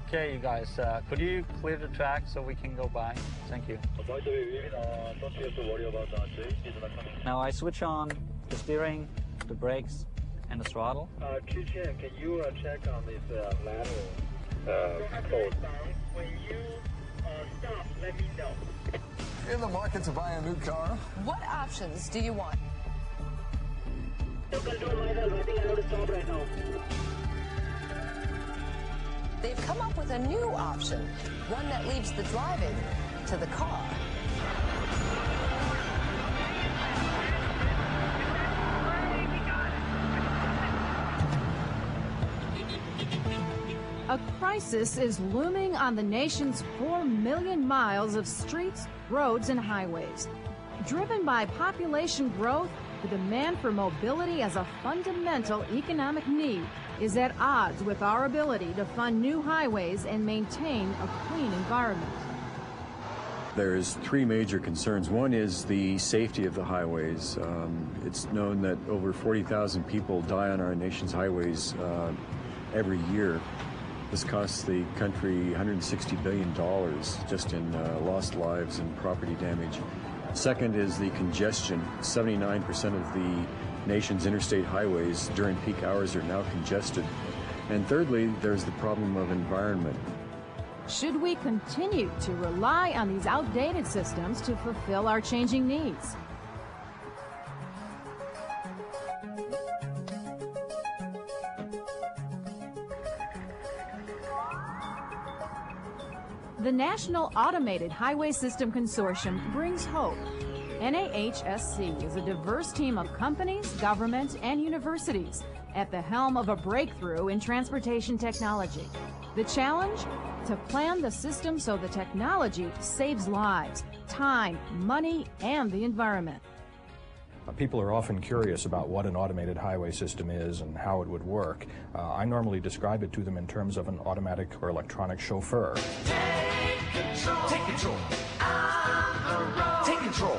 Okay, you guys, could you clear the track so we can go by? Thank you. By the way, don't you have to worry about Jay. He's not coming. Now I switch on the steering, the brakes, and the throttle. Chen, can you check on this ladder code? When you stop, let me know. In the market to buy a new car? What options do you want? No control myself. I think I have to stop right now. They've come up with a new option, one that leaves the driving to the car. A crisis is looming on the nation's 4 million miles of streets, roads, and highways. Driven by population growth, the demand for mobility as a fundamental economic need is at odds with our ability to fund new highways and maintain a clean environment. There's three major concerns. One is the safety of the highways. It's known that over 40,000 people die on our nation's highways every year. This costs the country $160 billion just in lost lives and property damage. Second is the congestion. 79% of the nation's interstate highways during peak hours are now congested. And thirdly, there's the problem of environment. Should we continue to rely on these outdated systems to fulfill our changing needs? The National Automated Highway System Consortium brings hope. NAHSC is a diverse team of companies, government, and universities at the helm of a breakthrough in transportation technology. The challenge? To plan the system so the technology saves lives, time, money, and the environment. People are often curious about what an automated highway system is and how it would work. I normally describe it to them in terms of an automatic or electronic chauffeur. Take control. Take control. On the road. Take control.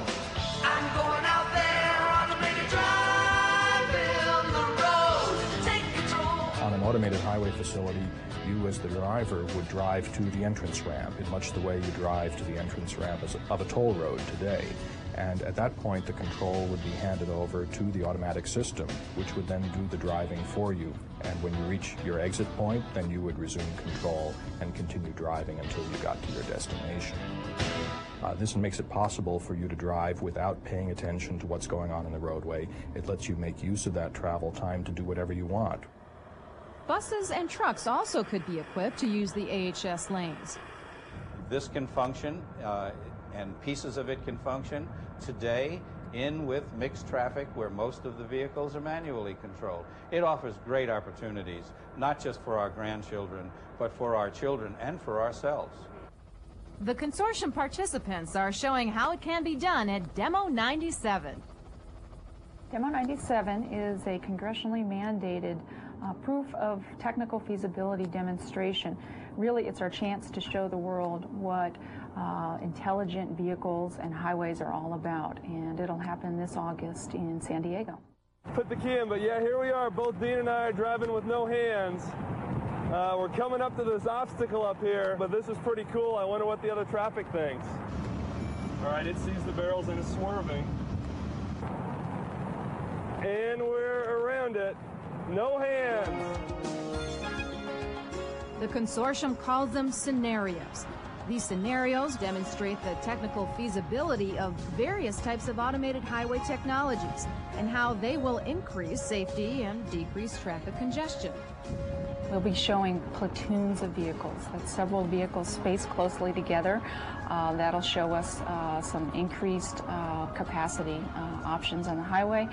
I'm going out there, automated drive in the road. Take control. On an automated highway facility, you as the driver would drive to the entrance ramp in much the way you drive to the entrance ramp of a toll road today. And at that point, the control would be handed over to the automatic system, which would then do the driving for you. And when you reach your exit point, then you would resume control and continue driving until you got to your destination. This makes it possible for you to drive without paying attention to what's going on in the roadway. It lets you make use of that travel time to do whatever you want. Buses and trucks also could be equipped to use the AHS lanes. This can function, and pieces of it can function today with mixed traffic where most of the vehicles are manually controlled. It offers great opportunities, not just for our grandchildren, but for our children and for ourselves. The consortium participants are showing how it can be done at Demo 97. Demo 97 is a congressionally mandated proof of technical feasibility demonstration. Really, it's our chance to show the world what intelligent vehicles and highways are all about, and it'll happen this August in San Diego. Put the key in, but yeah, here we are. Both Dean and I are driving with no hands. We're coming up to this obstacle up here, but this is pretty cool. I wonder what the other traffic thinks. All right, it sees the barrels and is swerving. And we're around it. No hands. The consortium calls them scenarios. These scenarios demonstrate the technical feasibility of various types of automated highway technologies and how they will increase safety and decrease traffic congestion. We'll be showing platoons of vehicles. That's several vehicles spaced closely together. That'll show us some increased capacity options on the highway.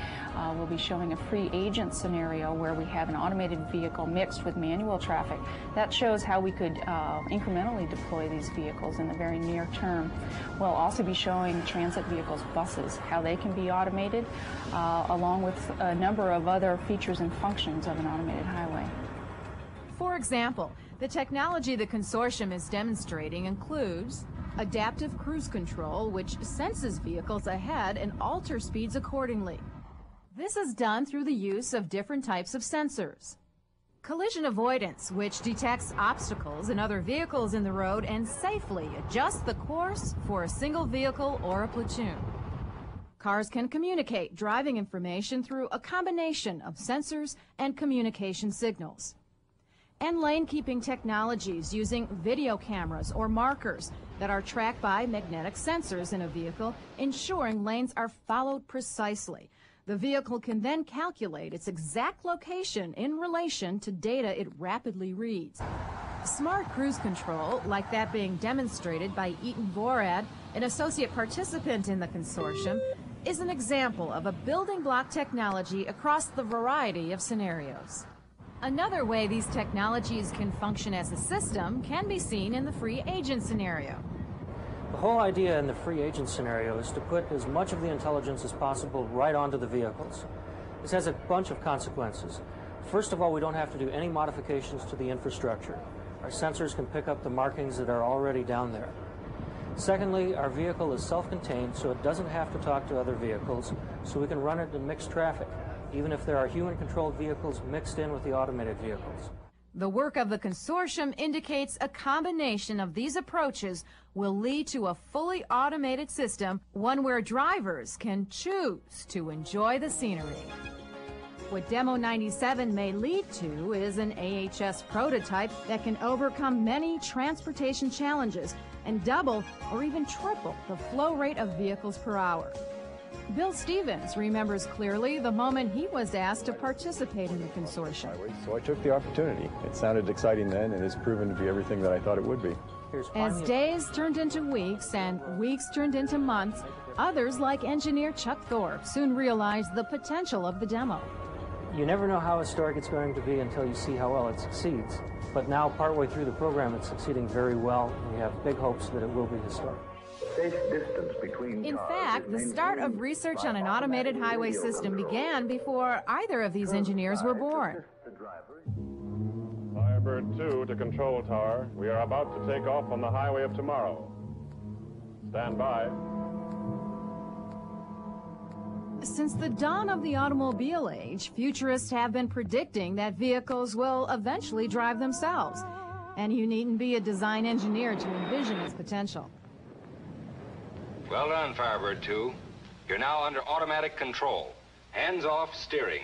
We'll be showing a free agent scenario where we have an automated vehicle mixed with manual traffic. That shows how we could incrementally deploy these vehicles in the very near term. We'll also be showing transit vehicles, buses, how they can be automated, along with a number of other features and functions of an automated highway. For example, the technology the consortium is demonstrating includes adaptive cruise control, which senses vehicles ahead and alters speeds accordingly. This is done through the use of different types of sensors. Collision avoidance, which detects obstacles and other vehicles in the road and safely adjusts the course for a single vehicle or a platoon. Cars can communicate driving information through a combination of sensors and communication signals. And lane-keeping technologies using video cameras or markers that are tracked by magnetic sensors in a vehicle, ensuring lanes are followed precisely. The vehicle can then calculate its exact location in relation to data it rapidly reads. Smart cruise control, like that being demonstrated by Eaton Vorad, an associate participant in the consortium, is an example of a building block technology across the variety of scenarios. Another way these technologies can function as a system can be seen in the free agent scenario. The whole idea in the free agent scenario is to put as much of the intelligence as possible right onto the vehicles. This has a bunch of consequences. First of all, we don't have to do any modifications to the infrastructure. Our sensors can pick up the markings that are already down there. Secondly, our vehicle is self-contained, so it doesn't have to talk to other vehicles, so we can run it in mixed traffic, even if there are human-controlled vehicles mixed in with the automated vehicles. The work of the consortium indicates a combination of these approaches will lead to a fully automated system, one where drivers can choose to enjoy the scenery. What Demo 97 may lead to is an AHS prototype that can overcome many transportation challenges and double or even triple the flow rate of vehicles per hour. Bill Stevens remembers clearly the moment he was asked to participate in the consortium. So I took the opportunity. It sounded exciting then, and it's proven to be everything that I thought it would be. As days turned into weeks and weeks turned into months, others like engineer Chuck Thorpe soon realized the potential of the demo. You never know how historic it's going to be until you see how well it succeeds. But now, partway through the program, it's succeeding very well, and we have big hopes that it will be historic. In fact, the start of research on an automated highway system began before either of these engineers were born. Firebird 2 to Control Tower. We are about to take off on the highway of tomorrow. Stand by. Since the dawn of the automobile age, futurists have been predicting that vehicles will eventually drive themselves. And you needn't be a design engineer to envision its potential. Well done, Firebird 2. You're now under automatic control. Hands-off steering.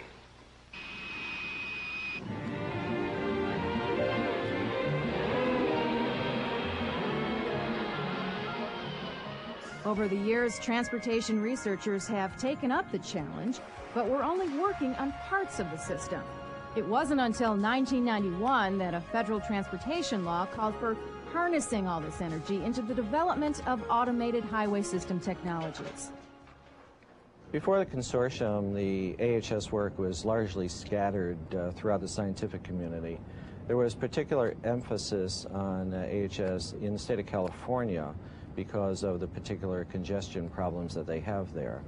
Over the years, transportation researchers have taken up the challenge, but we're only working on parts of the system. It wasn't until 1991 that a federal transportation law called for harnessing all this energy into the development of automated highway system technologies. Before the consortium, the AHS work was largely scattered throughout the scientific community. There was particular emphasis on AHS in the state of California because of the particular congestion problems that they have there.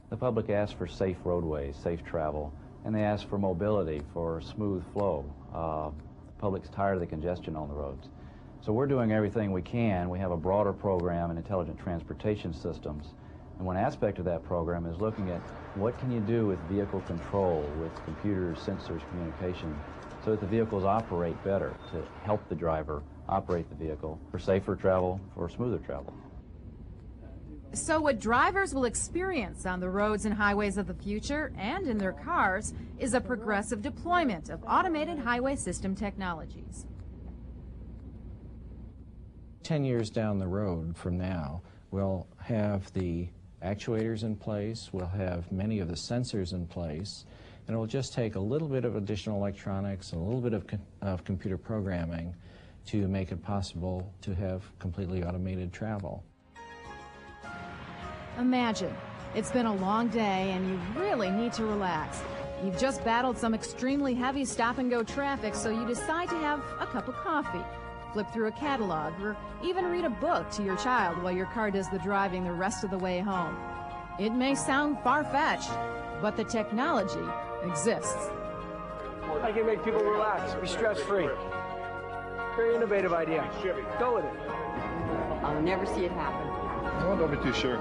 The public asked for safe roadways, safe travel, and they asked for mobility, for smooth flow. The public's tired of the congestion on the roads. So we're doing everything we can. We have a broader program in intelligent transportation systems. And one aspect of that program is looking at what can you do with vehicle control, with computers, sensors, communication, so that the vehicles operate better to help the driver operate the vehicle for safer travel, for smoother travel. So what drivers will experience on the roads and highways of the future and in their cars is a progressive deployment of automated highway system technologies. 10 years down the road from now, we'll have the actuators in place, we'll have many of the sensors in place, and it will just take a little bit of additional electronics and a little bit of computer programming to make it possible to have completely automated travel. Imagine, it's been a long day and you really need to relax. You've just battled some extremely heavy stop-and-go traffic, so you decide to have a cup of coffee, flip through a catalog, or even read a book to your child while your car does the driving the rest of the way home. It may sound far-fetched, but the technology exists. I can make people relax, be stress-free. Very innovative idea. Go with it. I'll never see it happen. Oh, don't be too sure.